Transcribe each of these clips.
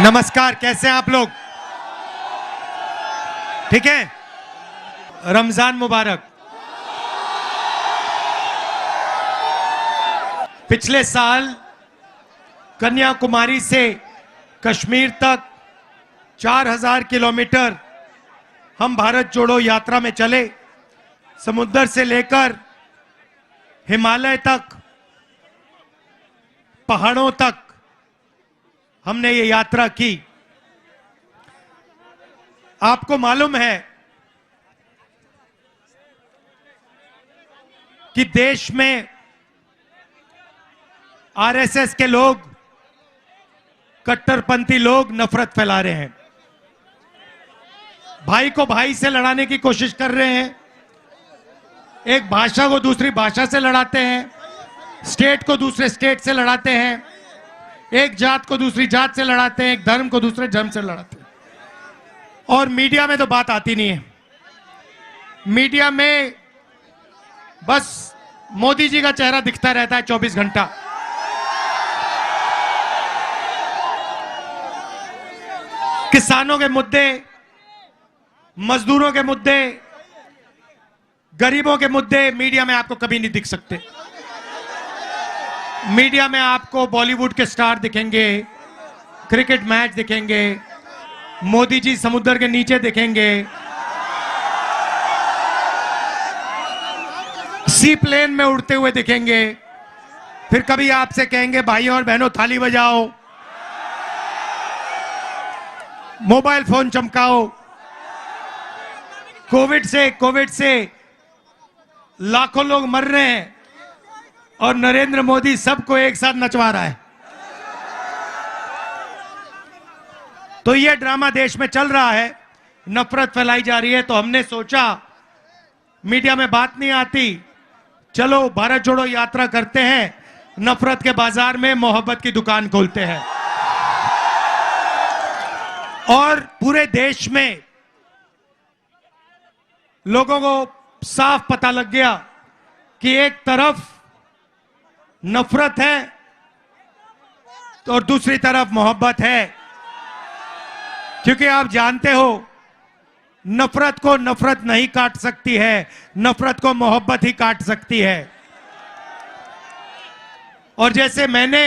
नमस्कार, कैसे हैं आप लोग? ठीक है। रमजान मुबारक। पिछले साल कन्याकुमारी से कश्मीर तक 4000 किलोमीटर हम भारत जोड़ो यात्रा में चले। समुद्र से लेकर हिमालय तक, पहाड़ों तक हमने ये यात्रा की। आपको मालूम है कि देश में आरएसएस के लोग, कट्टरपंथी लोग नफरत फैला रहे हैं, भाई को भाई से लड़ाने की कोशिश कर रहे हैं, एक भाषा को दूसरी भाषा से लड़ाते हैं, स्टेट को दूसरे स्टेट से लड़ाते हैं, एक जात को दूसरी जात से लड़ाते हैं, एक धर्म को दूसरे धर्म से लड़ाते हैं। और मीडिया में तो बात आती नहीं है। मीडिया में बस मोदी जी का चेहरा दिखता रहता है 24 घंटा। किसानों के मुद्दे, मजदूरों के मुद्दे, गरीबों के मुद्दे मीडिया में आपको कभी नहीं दिख सकते। मीडिया में आपको बॉलीवुड के स्टार दिखेंगे, क्रिकेट मैच दिखेंगे, मोदी जी समुद्र के नीचे दिखेंगे, सी प्लेन में उड़ते हुए दिखेंगे, फिर कभी आपसे कहेंगे भाइयों और बहनों थाली बजाओ, मोबाइल फोन चमकाओ। कोविड से लाखों लोग मर रहे हैं और नरेंद्र मोदी सबको एक साथ नचवा रहा है। तो यह ड्रामा देश में चल रहा है, नफरत फैलाई जा रही है। तो हमने सोचा मीडिया में बात नहीं आती, चलो भारत जोड़ो यात्रा करते हैं, नफरत के बाजार में मोहब्बत की दुकान खोलते हैं। और पूरे देश में लोगों को साफ पता लग गया कि एक तरफ नफरत है और दूसरी तरफ मोहब्बत है। क्योंकि आप जानते हो, नफरत को नफरत नहीं काट सकती है, नफरत को मोहब्बत ही काट सकती है। और जैसे मैंने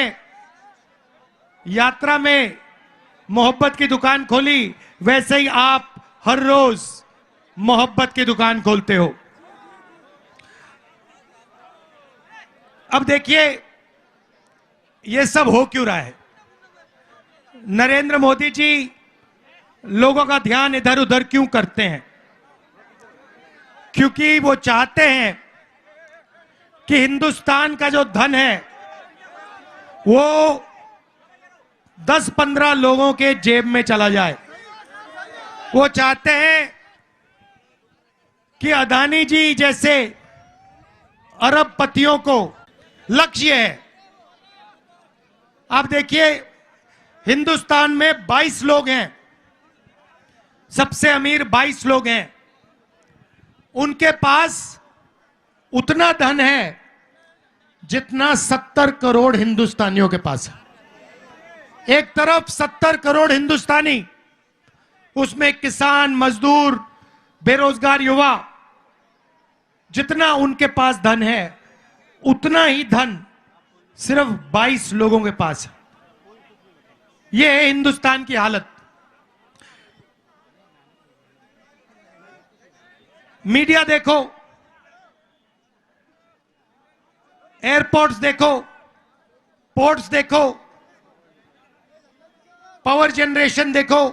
यात्रा में मोहब्बत की दुकान खोली, वैसे ही आप हर रोज मोहब्बत की दुकान खोलते हो। अब देखिए ये सब हो क्यों रहा है। नरेंद्र मोदी जी लोगों का ध्यान इधर उधर क्यों करते हैं? क्योंकि वो चाहते हैं कि हिंदुस्तान का जो धन है वो 10-15 लोगों के जेब में चला जाए। वो चाहते हैं कि अदानी जी जैसे अरबपतियों को लक्ष्य है। आप देखिए हिंदुस्तान में 22 लोग हैं, सबसे अमीर 22 लोग हैं। उनके पास उतना धन है जितना 70 करोड़ हिंदुस्तानियों के पास है। एक तरफ 70 करोड़ हिंदुस्तानी, उसमें किसान, मजदूर, बेरोजगार युवा, जितना उनके पास धन है उतना ही धन सिर्फ 22 लोगों के पास है। यह है हिंदुस्तान की हालत। मीडिया देखो, एयरपोर्ट्स देखो, पोर्ट्स देखो, पावर जनरेशन देखो,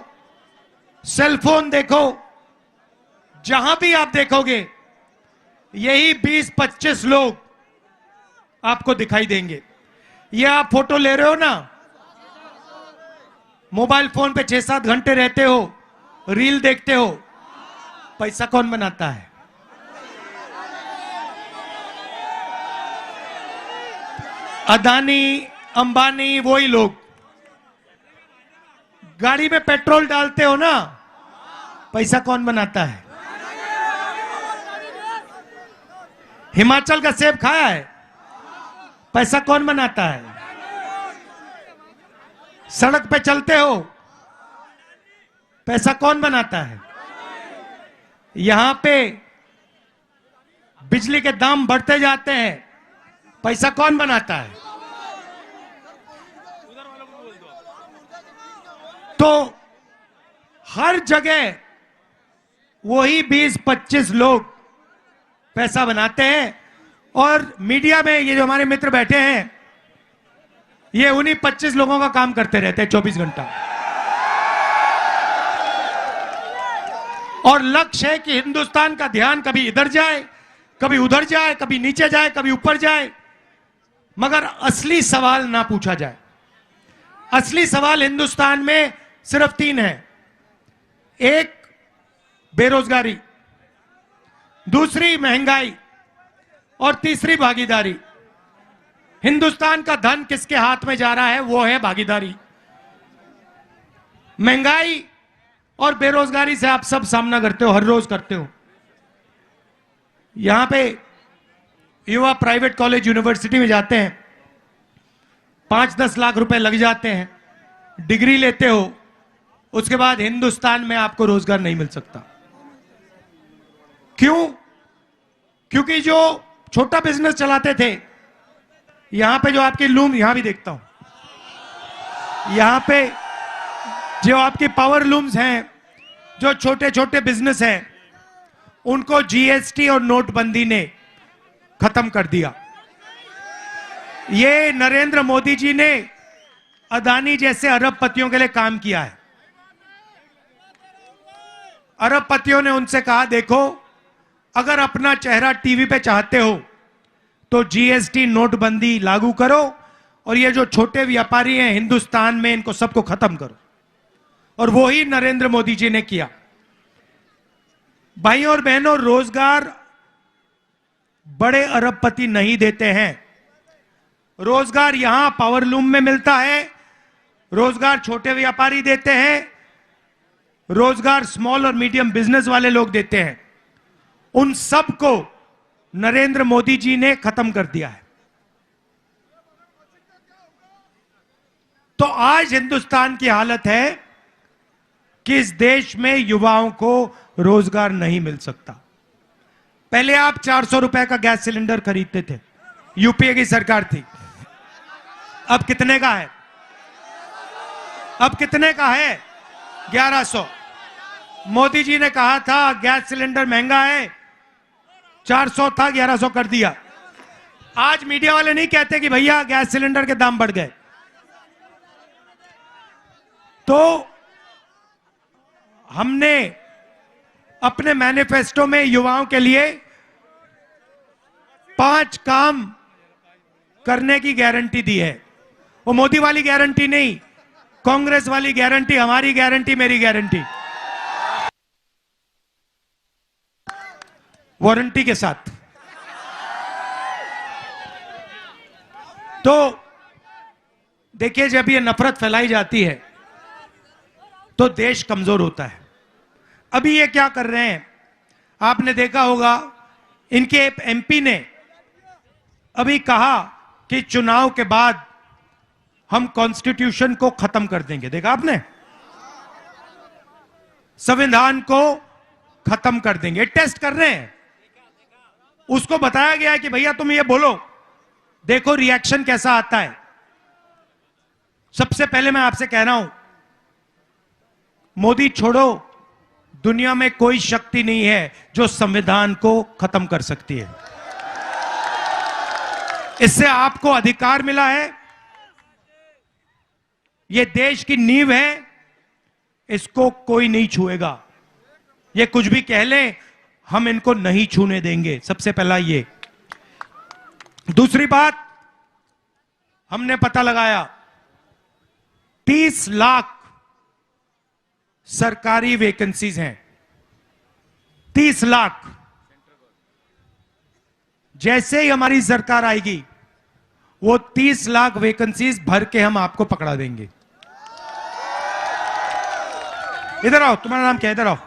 सेलफोन देखो, जहां भी आप देखोगे यही 20-25 लोग आपको दिखाई देंगे। ये आप फोटो ले रहे हो ना, मोबाइल फोन पे 6-7 घंटे रहते हो, रील देखते हो, पैसा कौन बनाता है? अदानी, अंबानी, वही लोग। गाड़ी में पेट्रोल डालते हो ना, पैसा कौन बनाता है? हिमाचल का सेब खाया है, पैसा कौन बनाता है? सड़क पे चलते हो, पैसा कौन बनाता है? यहां पे बिजली के दाम बढ़ते जाते हैं, पैसा कौन बनाता है? तो हर जगह वही 20-25 लोग पैसा बनाते हैं, और मीडिया में ये जो हमारे मित्र बैठे हैं, ये उन्हीं 25 लोगों का काम करते रहते हैं 24 घंटा। और लक्ष्य है कि हिंदुस्तान का ध्यान कभी इधर जाए, कभी उधर जाए, कभी नीचे जाए, कभी ऊपर जाए, मगर असली सवाल ना पूछा जाए। असली सवाल हिंदुस्तान में सिर्फ 3 है। एक, बेरोजगारी, दूसरी महंगाई, और तीसरी भागीदारी। हिंदुस्तान का धन किसके हाथ में जा रहा है? वो है भागीदारी। महंगाई और बेरोजगारी से आप सब सामना करते हो, हर रोज करते हो। यहां पे युवा प्राइवेट कॉलेज यूनिवर्सिटी में जाते हैं, 5-10 लाख रुपए लग जाते हैं, डिग्री लेते हो, उसके बाद हिंदुस्तान में आपको रोजगार नहीं मिल सकता। क्यों? क्योंकि जो छोटा बिजनेस चलाते थे, यहां पे जो आपकी लूम, यहां भी देखता हूं, यहां पे जो आपकी पावर लूम्स हैं, जो छोटे छोटे बिजनेस हैं, उनको जीएसटी और नोटबंदी ने खत्म कर दिया। ये नरेंद्र मोदी जी ने अदानी जैसे अरबपतियों के लिए काम किया है। अरबपतियों ने उनसे कहा, देखो अगर अपना चेहरा टीवी पे चाहते हो तो जीएसटी नोटबंदी लागू करो, और ये जो छोटे व्यापारी हैं हिंदुस्तान में, इनको सबको खत्म करो। और वो ही नरेंद्र मोदी जी ने किया। भाइयों और बहनों, रोजगार बड़े अरबपति नहीं देते हैं। रोजगार यहां पावरलूम में मिलता है, रोजगार छोटे व्यापारी देते हैं, रोजगार स्मॉल और मीडियम बिजनेस वाले लोग देते हैं। उन सब को नरेंद्र मोदी जी ने खत्म कर दिया है। तो आज हिंदुस्तान की हालत है कि इस देश में युवाओं को रोजगार नहीं मिल सकता। पहले आप 400 रुपए का गैस सिलेंडर खरीदते थे, यूपीए की सरकार थी। अब कितने का है? अब कितने का है? 1100। मोदी जी ने कहा था गैस सिलेंडर महंगा है, 400 था, 1100 कर दिया। आज मीडिया वाले नहीं कहते कि भैया गैस सिलेंडर के दाम बढ़ गए। तो हमने अपने मैनिफेस्टो में युवाओं के लिए 5 काम करने की गारंटी दी है। वो मोदी वाली गारंटी नहीं, कांग्रेस वाली गारंटी, हमारी गारंटी, मेरी गारंटी, वारंटी के साथ। तो देखिए, जब ये नफरत फैलाई जाती है तो देश कमजोर होता है। अभी ये क्या कर रहे हैं, आपने देखा होगा, इनके एमपी ने अभी कहा कि चुनाव के बाद हम कॉन्स्टिट्यूशन को खत्म कर देंगे। देखा आपने? संविधान को खत्म कर देंगे। टेस्ट कर रहे हैं। उसको बताया गया है कि भैया तुम ये बोलो, देखो रिएक्शन कैसा आता है। सबसे पहले मैं आपसे कह रहा हूं, मोदी छोड़ो, दुनिया में कोई शक्ति नहीं है जो संविधान को खत्म कर सकती है। इससे आपको अधिकार मिला है, यह देश की नींव है, इसको कोई नहीं छुएगा। ये कुछ भी कह लें, हम इनको नहीं छूने देंगे। सबसे पहला ये। दूसरी बात, हमने पता लगाया 30 लाख सरकारी वैकेंसीज हैं। 30 लाख। जैसे ही हमारी सरकार आएगी, वो 30 लाख वैकेंसीज भर के हम आपको पकड़ा देंगे। इधर आओ, तुम्हारा नाम क्या है? इधर आओ।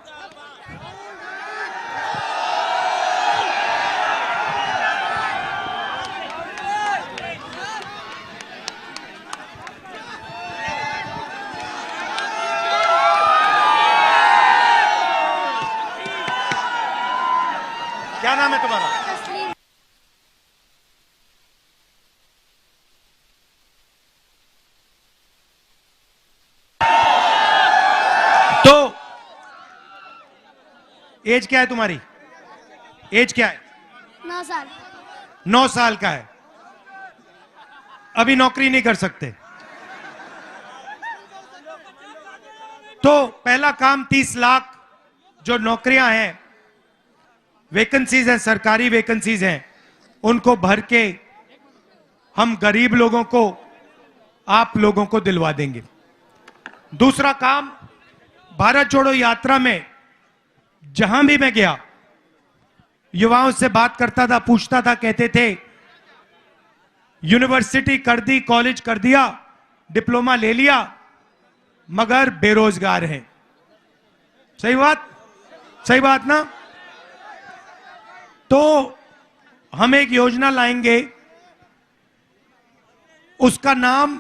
क्या नाम है तुम्हारा? तस्लीम। तो एज क्या है तुम्हारी? एज क्या है? 9 साल। 9 साल का है, अभी नौकरी नहीं कर सकते। तो पहला काम 30 लाख जो नौकरियां हैं, वैकेंसीज हैं, सरकारी वैकेंसीज हैं, उनको भर के हम गरीब लोगों को, आप लोगों को दिलवा देंगे। दूसरा काम, भारत जोड़ो यात्रा में जहां भी मैं गया, युवाओं से बात करता था, पूछता था, कहते थे यूनिवर्सिटी कर दी, कॉलेज कर दिया, डिप्लोमा ले लिया, मगर बेरोजगार हैं। सही बात, सही बात ना? तो हम एक योजना लाएंगे, उसका नाम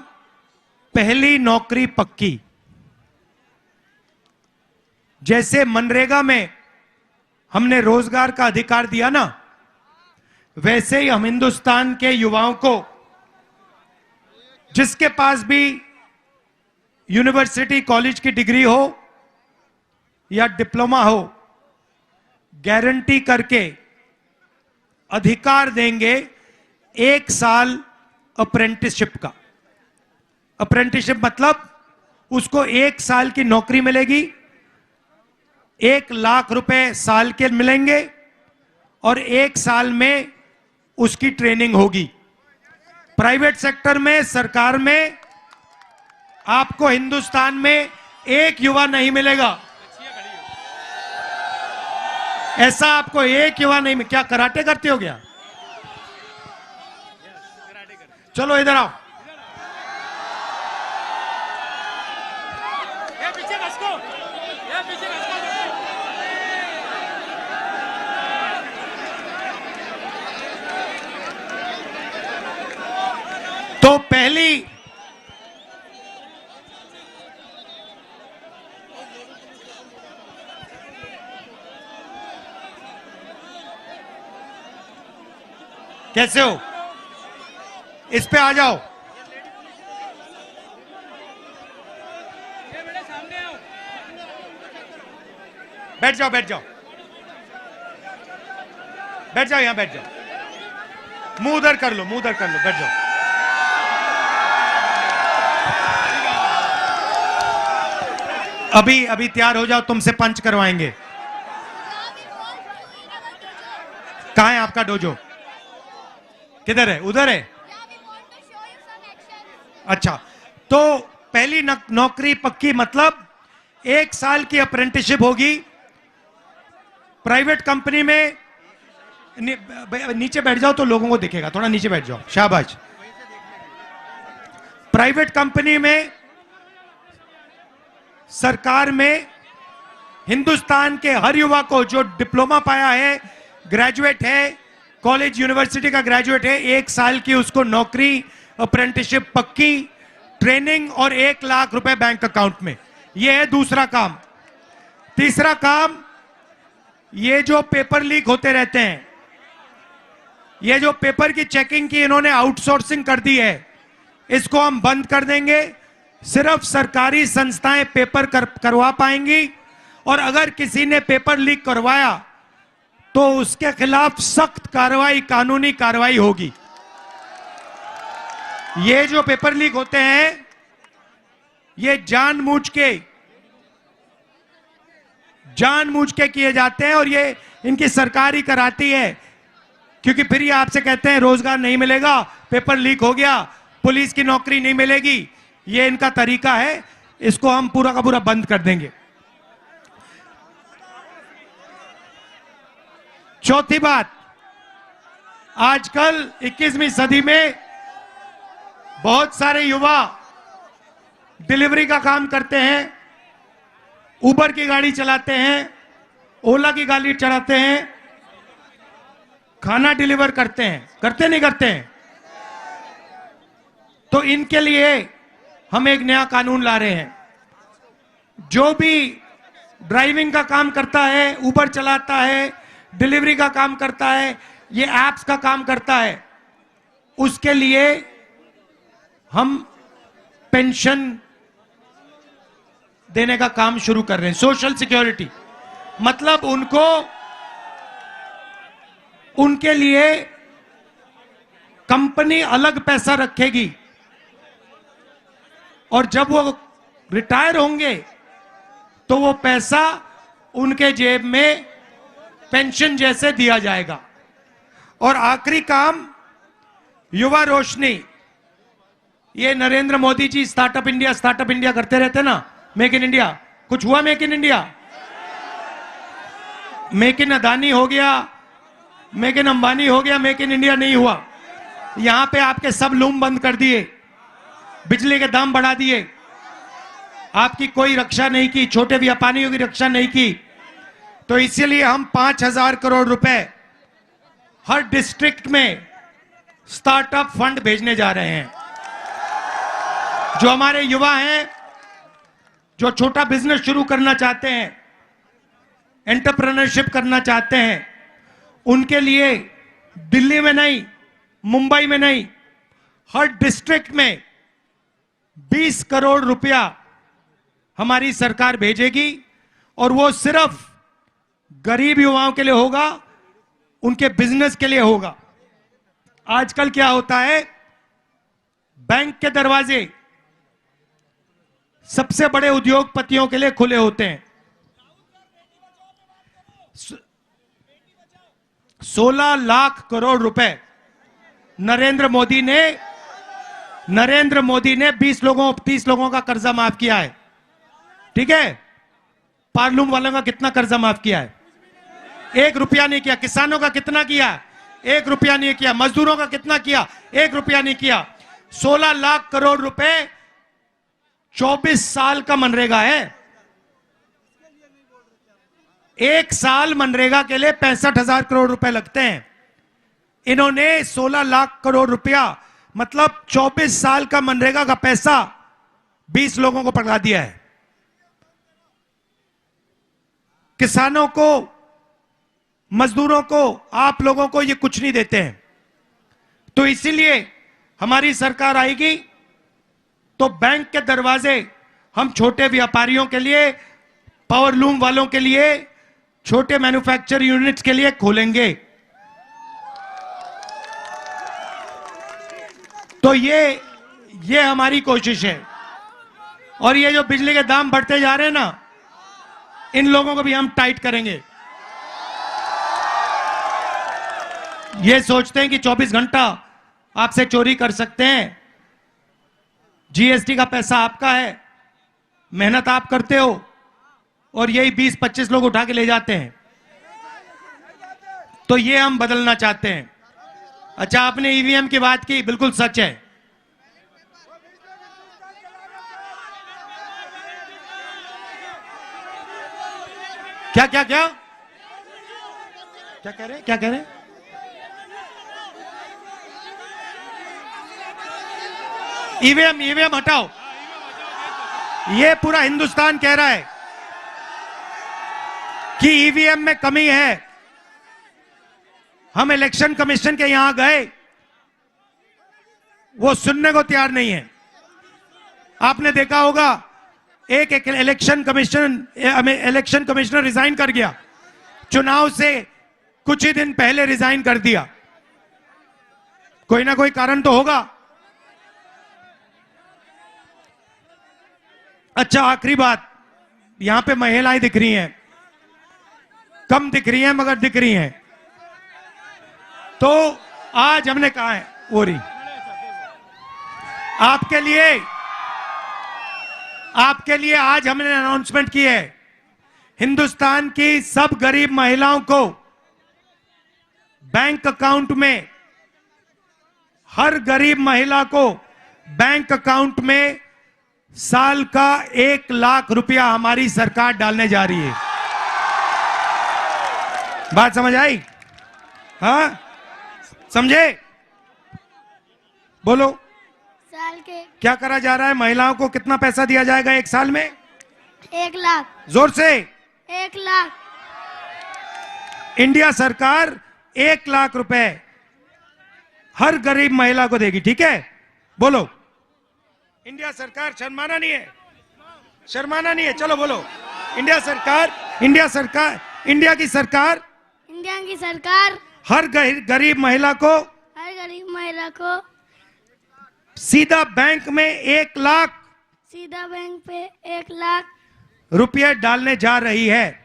पहली नौकरी पक्की। जैसे मनरेगा में हमने रोजगार का अधिकार दिया ना, वैसे ही हम हिंदुस्तान के युवाओं को, जिसके पास भी यूनिवर्सिटी कॉलेज की डिग्री हो या डिप्लोमा हो, गारंटी करके अधिकार देंगे 1 साल अप्रेंटिसशिप का। अप्रेंटिसशिप मतलब उसको 1 साल की नौकरी मिलेगी, 1 लाख रुपए साल के मिलेंगे और 1 साल में उसकी ट्रेनिंग होगी। प्राइवेट सेक्टर में, सरकार में आपको हिंदुस्तान में एक युवा नहीं मिलेगा। ऐसा आपको एक युवा नहीं मिलेगा। क्या कराटे करते हो क्या? चलो इधर आओ। तो पहली कैसे हो? इस पे आ जाओ। बैठ जाओ, बैठ जाओ, बैठ जाओ, यहां बैठ जाओ। मुंह उधर कर लो, मुंह उधर कर लो, बैठ जाओ। अभी तैयार हो जाओ, तुमसे पंच करवाएंगे। कहां है आपका डोजो? किधर है? उधर है। अच्छा, तो पहली नौकरी पक्की मतलब 1 साल की अप्रेंटिसशिप होगी प्राइवेट कंपनी में। नीचे बैठ जाओ तो लोगों को दिखेगा, थोड़ा नीचे बैठ जाओ, शाबाश। प्राइवेट कंपनी में, सरकार में, हिंदुस्तान के हर युवा को जो डिप्लोमा पाया है, ग्रेजुएट है, कॉलेज यूनिवर्सिटी का ग्रेजुएट है, 1 साल की उसको नौकरी, अप्रेंटिसशिप पक्की, ट्रेनिंग और 1 लाख रुपए बैंक अकाउंट में। यह है दूसरा काम। तीसरा काम, ये जो पेपर लीक होते रहते हैं, ये जो पेपर की चेकिंग की इन्होंने आउटसोर्सिंग कर दी है, इसको हम बंद कर देंगे। सिर्फ सरकारी संस्थाएं पेपर करवा पाएंगी, और अगर किसी ने पेपर लीक करवाया तो उसके खिलाफ सख्त कार्रवाई, कानूनी कार्रवाई होगी। ये जो पेपर लीक होते हैं, ये जानबूझ के किए जाते हैं, और ये इनकी सरकार ही कराती है, क्योंकि फिर ये आपसे कहते हैं रोजगार नहीं मिलेगा, पेपर लीक हो गया, पुलिस की नौकरी नहीं मिलेगी। ये इनका तरीका है, इसको हम पूरा का पूरा बंद कर देंगे। चौथी बात, आजकल 21वीं सदी में बहुत सारे युवा डिलीवरी का काम करते हैं, उबर की गाड़ी चलाते हैं, ओला की गाड़ी चलाते हैं, खाना डिलीवर करते हैं, करते नहीं करते हैं? तो इनके लिए हम एक नया कानून ला रहे हैं। जो भी ड्राइविंग का काम करता है, उबर चलाता है, डिलीवरी का काम करता है, ये एप्स का काम करता है, उसके लिए हम पेंशन देने का काम शुरू कर रहे हैं। सोशल सिक्योरिटी मतलब उनके लिए कंपनी अलग पैसा रखेगी और जब वो रिटायर होंगे तो वो पैसा उनके जेब में पेंशन जैसे दिया जाएगा। और आखिरी काम युवा रोशनी, ये नरेंद्र मोदी जी स्टार्टअप इंडिया करते रहते ना, मेक इन इंडिया। कुछ हुआ make in India? Make in Adani हो गया, मेक इन अंबानी हो गया, मेक इन इंडिया नहीं हुआ। यहां पे आपके सब लूम बंद कर दिए, बिजली के दाम बढ़ा दिए, आपकी कोई रक्षा नहीं की, छोटे व्यापारियों की रक्षा नहीं की। तो इसीलिए हम 5,000 करोड़ रुपए हर डिस्ट्रिक्ट में स्टार्टअप फंड भेजने जा रहे हैं। जो हमारे युवा हैं, जो छोटा बिजनेस शुरू करना चाहते हैं, एंटरप्रेन्योरशिप करना चाहते हैं, उनके लिए दिल्ली में नहीं, मुंबई में नहीं, हर डिस्ट्रिक्ट में 20 करोड़ रुपया हमारी सरकार भेजेगी और वो सिर्फ गरीब युवाओं के लिए होगा, उनके बिजनेस के लिए होगा। आजकल क्या होता है, बैंक के दरवाजे सबसे बड़े उद्योगपतियों के लिए खुले होते हैं। 16 लाख करोड़ रुपए नरेंद्र मोदी ने 20 लोगों 30 लोगों का कर्जा माफ किया है। ठीक है, पार्लूम वालों का कितना कर्जा माफ किया है? 1 रुपया नहीं किया। किसानों का कितना किया? 1 रुपया नहीं किया। मजदूरों का कितना किया? 1 रुपया नहीं किया। 16 लाख करोड़ रुपए 24 साल का मनरेगा है। 1 साल मनरेगा के लिए 65,000 करोड़ रुपए लगते हैं। इन्होंने 16 लाख करोड़ रुपया मतलब 24 साल का मनरेगा का पैसा 20 लोगों को पकड़ा दिया है। किसानों को, मजदूरों को, आप लोगों को ये कुछ नहीं देते हैं। तो इसीलिए हमारी सरकार आएगी तो बैंक के दरवाजे हम छोटे व्यापारियों के लिए, पावर लूम वालों के लिए, छोटे मैन्युफैक्चर यूनिट्स के लिए खोलेंगे। तो ये हमारी कोशिश है। और ये जो बिजली के दाम बढ़ते जा रहे हैं ना, इन लोगों को भी हम टाइट करेंगे। ये सोचते हैं कि 24 घंटा आपसे चोरी कर सकते हैं। जीएसटी का पैसा आपका है, मेहनत आप करते हो और यही 20-25 लोग उठा के ले जाते हैं। तो ये हम बदलना चाहते हैं। अच्छा, आपने ईवीएम की बात की, बिल्कुल सच है। क्या क्या क्या क्या कह रहे, क्या कह रहे? ईवीएम हटाओ। ये पूरा हिंदुस्तान कह रहा है कि ईवीएम में कमी है। हम इलेक्शन कमीशन के यहां गए, वो सुनने को तैयार नहीं है। आपने देखा होगा, एक इलेक्शन कमिश्नर रिजाइन कर गया, चुनाव से कुछ ही दिन पहले रिजाइन कर दिया। कोई ना कोई कारण तो होगा। अच्छा, आखिरी बात, यहां पे महिलाएं दिख रही हैं, कम दिख रही हैं मगर दिख रही हैं। तो आज हमने कहा है, ओरी आपके लिए आज हमने अनाउंसमेंट की है, हिंदुस्तान की सब गरीब महिलाओं को बैंक अकाउंट में, हर गरीब महिला को बैंक अकाउंट में साल का 1 लाख रुपया हमारी सरकार डालने जा रही है। बात समझ आई? हाँ, समझे? बोलो। साल के क्या करा जा रहा है? महिलाओं को कितना पैसा दिया जाएगा 1 साल में? 1 लाख। जोर से। 1 लाख। इंडिया सरकार 1 लाख रुपए हर गरीब महिला को देगी, ठीक है? बोलो, इंडिया सरकार, शर्माना नहीं है, शर्माना नहीं है, चलो बोलो, इंडिया सरकार, इंडिया सरकार, इंडिया की सरकार हर गरीब महिला को सीधा बैंक में 1 लाख रुपये डालने जा रही है।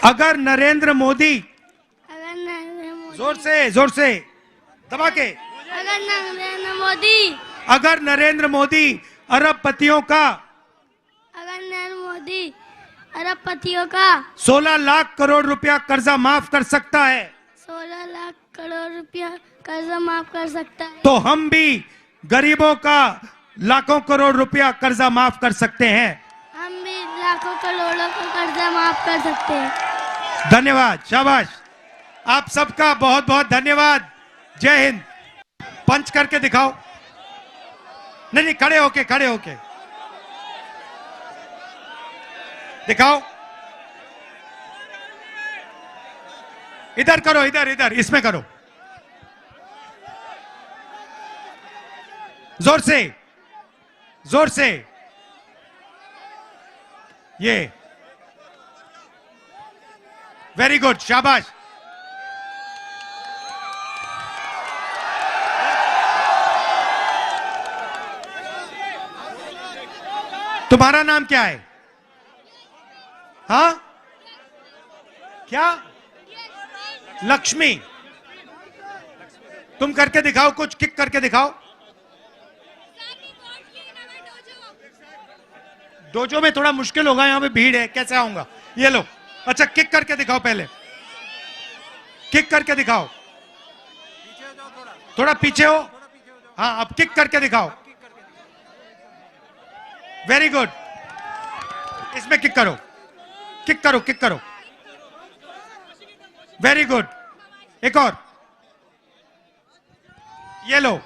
अगर नरेंद्र मोदी, जोर से दबा के, अगर नरेंद्र मोदी अरबपतियों का 16 लाख करोड़ रुपया कर्जा माफ कर सकता है, 16 लाख करोड़ रुपया कर्जा माफ कर सकता है, तो हम भी गरीबों का लाखों करोड़ रुपया कर्जा माफ कर सकते हैं। हम भी लाखों करोड़ों का कर्जा माफ कर सकते हैं। धन्यवाद, शाबाश, आप सबका बहुत बहुत धन्यवाद। जय हिंद। पंच करके दिखाओ। नहीं, खड़े होके दिखाओ। इधर करो, इधर इसमें करो, जोर से ये, वेरी गुड, शाबाश। तुम्हारा नाम क्या है? हाँ, क्या? लक्ष्मी। तुम करके दिखाओ, कुछ किक करके दिखाओ। डोजो में थोड़ा मुश्किल होगा, यहां पे भीड़ है, कैसे आऊंगा? ये लो, अच्छा किक करके दिखाओ, पहले किक करके दिखाओ। थोड़ा पीछे हो, हाँ, अब किक करके दिखाओ। वेरी गुड, इसमें किक करो, किक करो। वेरी गुड, एक और, ये लो,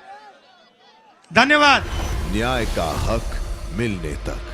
धन्यवाद। न्याय का हक मिलने तक।